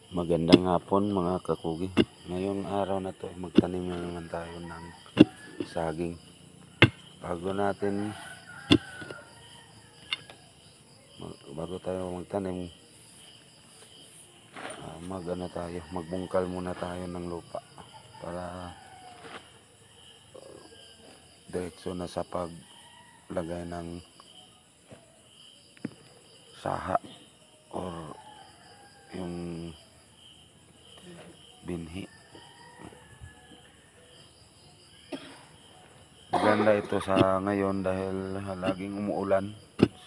Magandang hapon mga kakugi. Ngayong araw na to magtanim na naman tayo ng saging. Bago tayo magtanim, magbungkal muna tayo ng lupa para diretso na sa paglagay ng saha or yung binhi. Maganda ito sa ngayon dahil laging umuulan.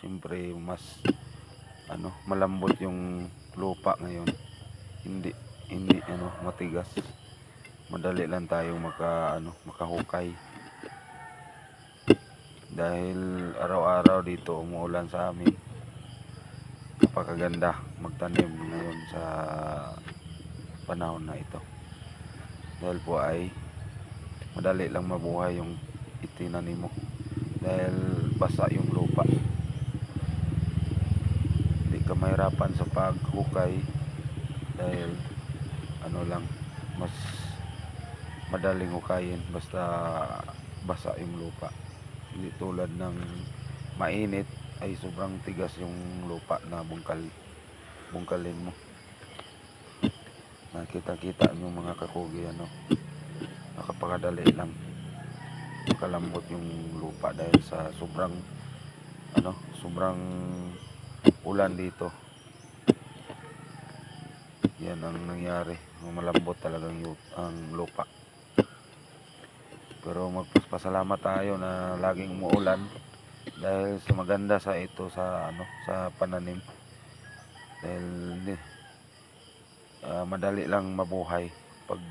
Siyempre mas malambot yung lupa ngayon. Hindi matigas. Madali lang tayo makahukay. Dahil araw-araw dito umuulan sa amin. Napakaganda magtanim ngayon sa panahon na ito. Dahil po ay madali lang mabuhay yung itinanim mo. Dahil basa yung lupa. Hindi ka mahirapan sa paghukay dahil mas madaling hukayin basta basa yung lupa. Hindi tulad ng mainit ay sobrang tigas yung lupa na bungkalin mo. Nakita-kita nyo mga kakugi, nakapakadali lang makalambot yung lupa dahil sa sobrang ulan dito. Yan ang nangyari, malambot talagang ang lupa. Pero magpasalamat tayo na laging umuulan dahil sa maganda sa ito sa pananim. Dahil madali lang mabuhay pag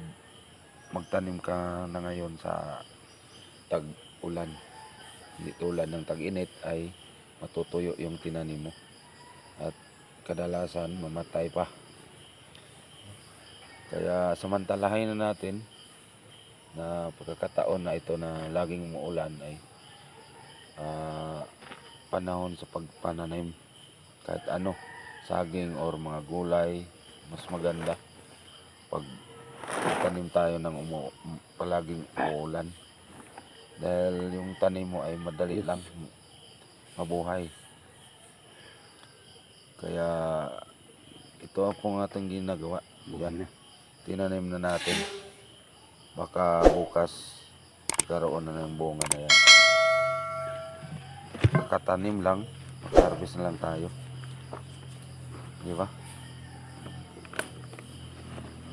magtanim ka na ngayon sa tag-ulan. Hindi tulad ng tag-init ay matutuyo yung tinanim mo at kadalasan mamatay pa. Kaya samantalahin na natin na pagkakataon na ito na laging umuulan ay panahon sa pagpananim kahit saging or mga gulay. Mas maganda pag tanim tayo ng palaging umuulan dahil yung tanim mo ay madali lang mabuhay. Kaya ito ang ating ginagawa. Yan, tinanim na natin, baka bukas karoon na ng bunga na yan. Kakatanim lang, mag-harvest na lang tayo, di ba?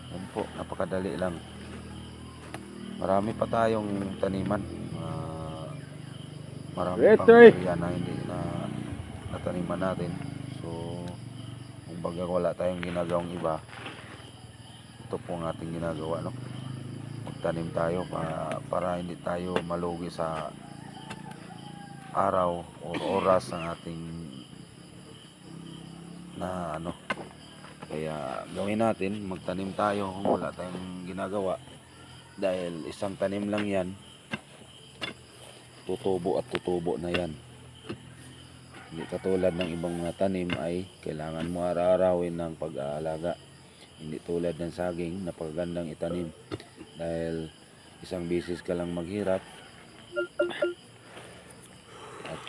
Yan po, napakadali lang. Marami pa tayong taniman, marami pang area na hindi na nataniman natin. So kumbaga wala tayong ginagawang iba, ito po ang ating ginagawa, magtanim tayo para hindi tayo malugi sa araw o oras ng ating kaya gawin natin, magtanim tayo kung wala tayong ginagawa dahil isang tanim lang yan, tutubo at tutubo na yan. Hindi katulad ng ibang mga tanim ay kailangan mo araw-arawin ng pag-aalaga. Hindi tulad ng saging, napakagandang itanim dahil isang bisis ka lang maghirap at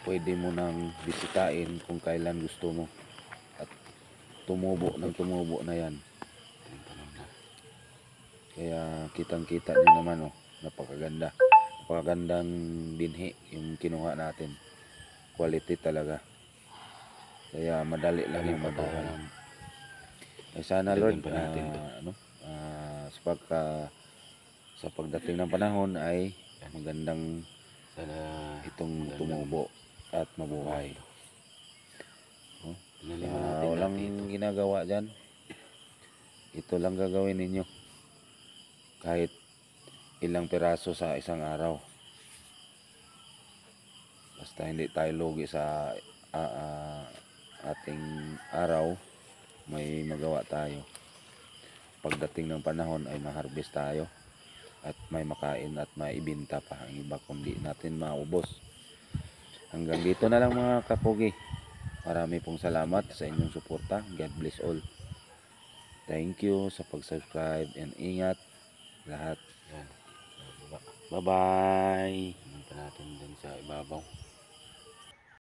pwede mo nang bisitahin kung kailan gusto mo at tumubo na yan. Kaya kitang-kita nyo naman, napakagandang binhi yung kinuha natin. Quality talaga. Kaya madali lang yung mabuhay. Sana Lord, sa pagdating ng panahon ay magandang itong tumubo at mabuhay. Walang ginagawa dyan, ito lang gagawin ninyo kahit ilang piraso sa isang araw, basta hindi tayo lugi sa ating araw, may magawa tayo. Pagdating ng panahon ay ma-harvest tayo at may makain at maibinta pa ang iba kundi natin maubos. Hanggang dito na lang mga kapugi. Marami pong salamat sa inyong suporta. God bless all. Thank you sa pag-subscribe and ingat lahat. Yan. Diba? Bye-bye. Tingnan pa natin dun sa ibabaw.